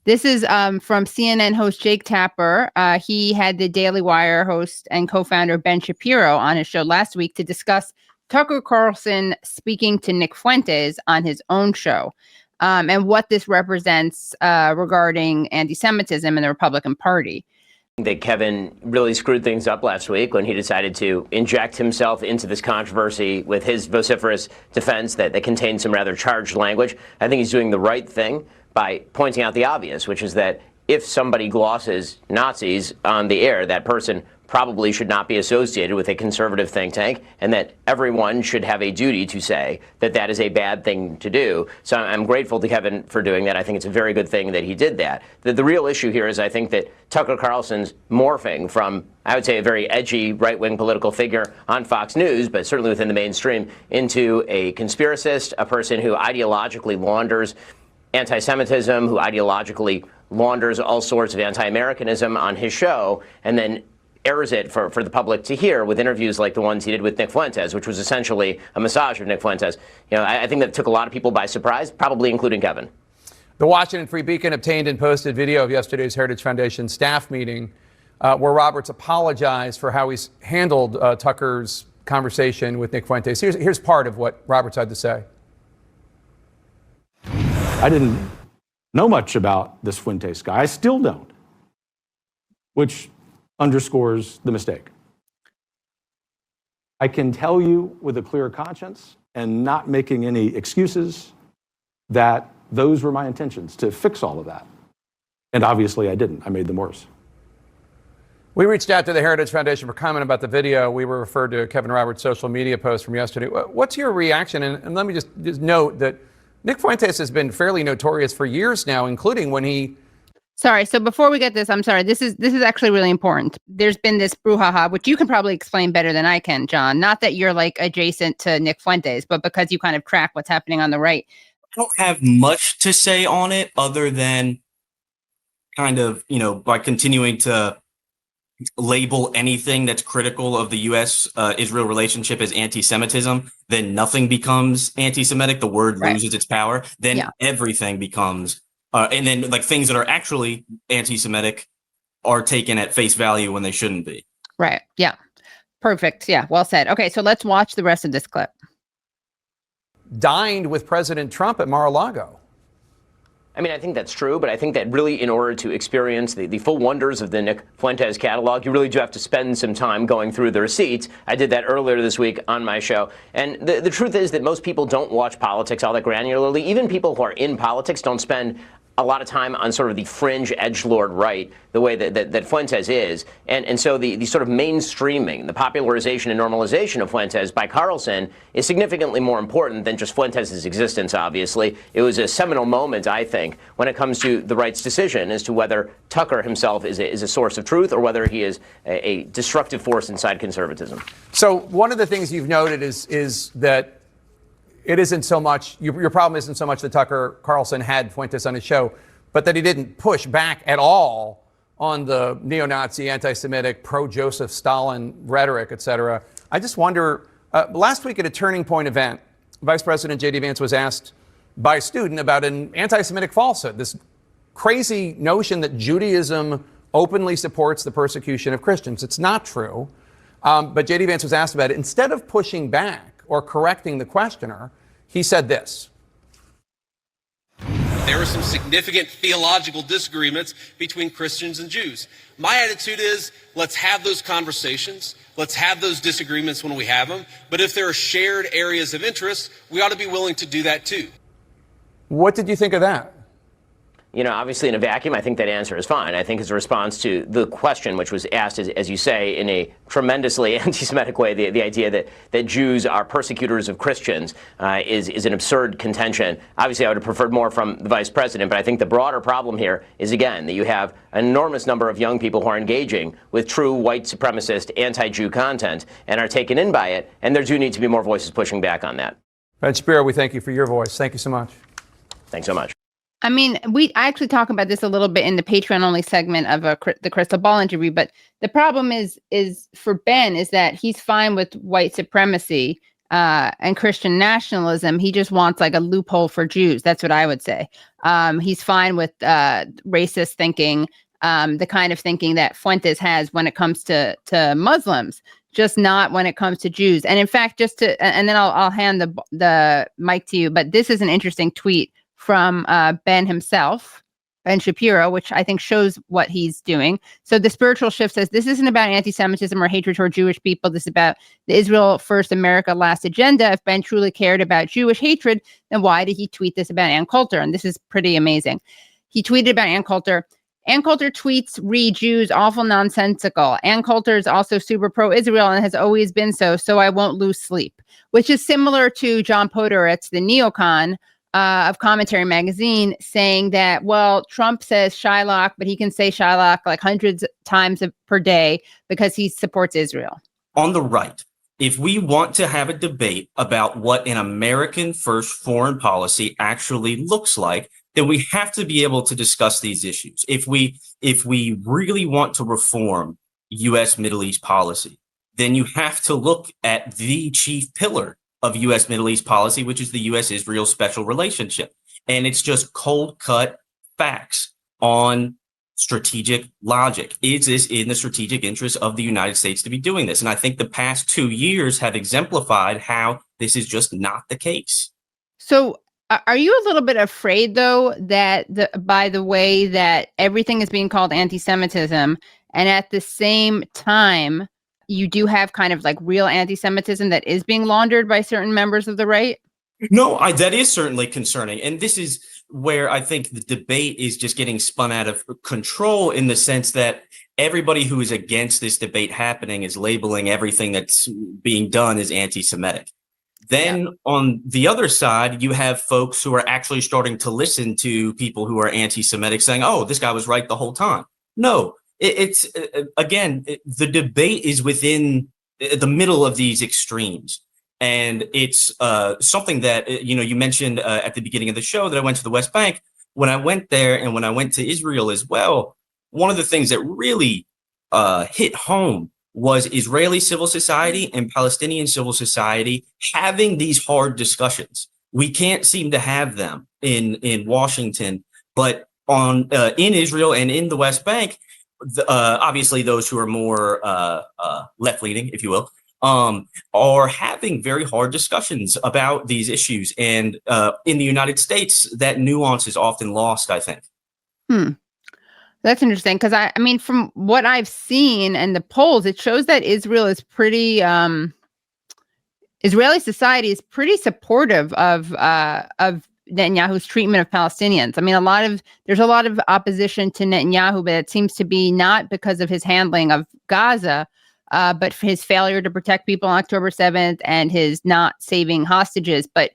This is from CNN host Jake Tapper. He had the Daily Wire host and co-founder Ben Shapiro on his show last week to discuss Tucker Carlson speaking to Nick Fuentes on his own show, and what this represents regarding anti-Semitism in the Republican Party. That Kevin really screwed things up last week when he decided to inject himself into this controversy with his vociferous defense that contained some rather charged language. I think he's doing the right thing by pointing out the obvious, which is that if somebody glosses Nazis on the air, that person probably should not be associated with a conservative think tank, and that everyone should have a duty to say that that is a bad thing to do. So I'm grateful to Kevin for doing that. I think it's a very good thing that he did that. The real issue here is I think that Tucker Carlson's morphing from, I would say, a very edgy right-wing political figure on Fox News, but certainly within the mainstream, into a conspiracist, a person who ideologically launders anti-Semitism, who ideologically launders all sorts of anti-Americanism on his show, and then airs it for the public to hear with interviews like the ones he did with Nick Fuentes, which was essentially a massage of Nick Fuentes. You know, I think that took a lot of people by surprise, probably including Kevin. The Washington Free Beacon obtained and posted video of yesterday's Heritage Foundation staff meeting where Roberts apologized for how he's handled Tucker's conversation with Nick Fuentes. Here's part of what Roberts had to say. I didn't know much about this Fuentes guy. I still don't, which underscores the mistake. I can tell you with a clear conscience and not making any excuses that those were my intentions, to fix all of that. And obviously I didn't. I made them worse. We reached out to the Heritage Foundation for comment about the video. We were referred to Kevin Roberts' social media post from yesterday. What's your reaction? And let me just note that Nick Fuentes has been fairly notorious for years now, including when he... Sorry, so before we get this, I'm sorry, this is actually really important. There's been this brouhaha, which you can probably explain better than I can, John. Not that you're like adjacent to Nick Fuentes, but because you kind of track what's happening on the right. I don't have much to say on it other than kind of, you know, by continuing to label anything that's critical of the U.S.-Israel relationship as anti-Semitism, then nothing becomes anti-Semitic. The word loses its power. Then everything becomes, and then like things that are actually anti-Semitic are taken at face value when they shouldn't be. Right. Yeah. Perfect. Yeah. Well said. Okay. So let's watch the rest of this clip. Dined with President Trump at Mar-a-Lago. I mean, I think that's true, but I think that really in order to experience the full wonders of the Nick Fuentes catalog, you really do have to spend some time going through the receipts. I did that earlier this week on my show. And the truth is that most people don't watch politics all that granularly. Even people who are in politics don't spend a lot of time on sort of the fringe edgelord right, the way that Fuentes is. And so the sort of mainstreaming, the popularization and normalization of Fuentes by Carlson is significantly more important than just Fuentes' existence, obviously. It was a seminal moment, I think, when it comes to the right's decision as to whether Tucker himself is a source of truth or whether he is a destructive force inside conservatism. So one of the things you've noted is that it isn't so much, your problem isn't so much that Tucker Carlson had Fuentes on his show, but that he didn't push back at all on the neo-Nazi, anti-Semitic, pro-Joseph Stalin rhetoric, et cetera. I just wonder, last week at a Turning Point event, Vice President JD Vance was asked by a student about an anti-Semitic falsehood, this crazy notion that Judaism openly supports the persecution of Christians. It's not true, but JD Vance was asked about it. Instead of pushing back or correcting the questioner, he said this. There are some significant theological disagreements between Christians and Jews. My attitude is, let's have those conversations. Let's have those disagreements when we have them. But if there are shared areas of interest, we ought to be willing to do that too. What did you think of that? You know, obviously in a vacuum, I think that answer is fine. I think his response to the question, which was asked, as you say, in a tremendously anti-Semitic way, the idea that Jews are persecutors of Christians is an absurd contention. Obviously, I would have preferred more from the vice president, but I think the broader problem here is, again, that you have an enormous number of young people who are engaging with true white supremacist, anti-Jew content and are taken in by it, and there do need to be more voices pushing back on that. Ben Shapiro, we thank you for your voice. Thank you so much. Thanks so much. I mean, I actually talk about this a little bit in the Patreon-only segment of the Crystal Ball interview, but the problem is for Ben is that he's fine with white supremacy and Christian nationalism. He just wants like a loophole for Jews. That's what I would say. He's fine with racist thinking, the kind of thinking that Fuentes has when it comes to Muslims, just not when it comes to Jews. And in fact, and then I'll hand the mic to you. But this is an interesting tweet from Ben himself, Ben Shapiro, which I think shows what he's doing. So the spiritual shift says, this isn't about anti-Semitism or hatred toward Jewish people. This is about the Israel First, America Last agenda. If Ben truly cared about Jewish hatred, then why did he tweet this about Ann Coulter? And this is pretty amazing. He tweeted about Ann Coulter. Ann Coulter tweets read Jews awful nonsensical. Ann Coulter is also super pro-Israel and has always been so I won't lose sleep, which is similar to John Podhoretz, the neocon, of Commentary Magazine, saying that, well, Trump says Shylock, but he can say Shylock like hundreds of times per day because he supports Israel. On the right, if we want to have a debate about what an American first foreign policy actually looks like, then we have to be able to discuss these issues. If we really want to reform U.S. Middle East policy, then you have to look at the chief pillar of U.S. Middle East policy, which is the U.S.-Israel special relationship. And it's just cold-cut facts on strategic logic. Is this in the strategic interest of the United States to be doing this? And I think the past 2 years have exemplified how this is just not the case. So are you a little bit afraid, though, that by the way that everything is being called anti-Semitism, and at the same time, you do have kind of like real anti-Semitism that is being laundered by certain members of the right? No, that is certainly concerning. And this is where I think the debate is just getting spun out of control, in the sense that everybody who is against this debate happening is labeling everything that's being done as anti-Semitic. Then on the other side, you have folks who are actually starting to listen to people who are anti-Semitic saying, oh, this guy was right the whole time. No. The debate is within the middle of these extremes. And it's something that, you mentioned at the beginning of the show that I went to the West Bank. When I went there and when I went to Israel as well, one of the things that really hit home was Israeli civil society and Palestinian civil society having these hard discussions. We can't seem to have them in Washington, but in Israel and in the West Bank, obviously those who are more left-leaning, if you will, are having very hard discussions about these issues. And in the United States, that nuance is often lost, I think. That's interesting, because I mean, from what I've seen and the polls, it shows that Israel is pretty Israeli society is pretty supportive of Netanyahu's treatment of Palestinians. I mean, there's a lot of opposition to Netanyahu, but it seems to be not because of his handling of Gaza, but for his failure to protect people on October 7th and his not saving hostages. But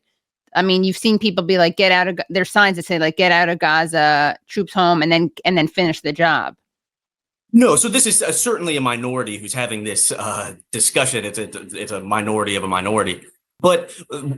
I mean, you've seen people be like, there's signs that say like, get out of Gaza, troops home, and then finish the job. No, so this is certainly a minority who's having this discussion. It's a minority of a minority. But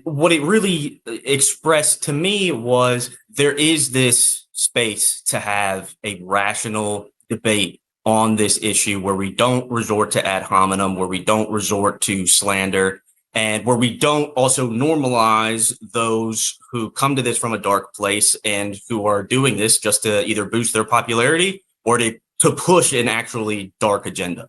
what it really expressed to me was there is this space to have a rational debate on this issue where we don't resort to ad hominem, where we don't resort to slander, and where we don't also normalize those who come to this from a dark place and who are doing this just to either boost their popularity or to push an actually dark agenda.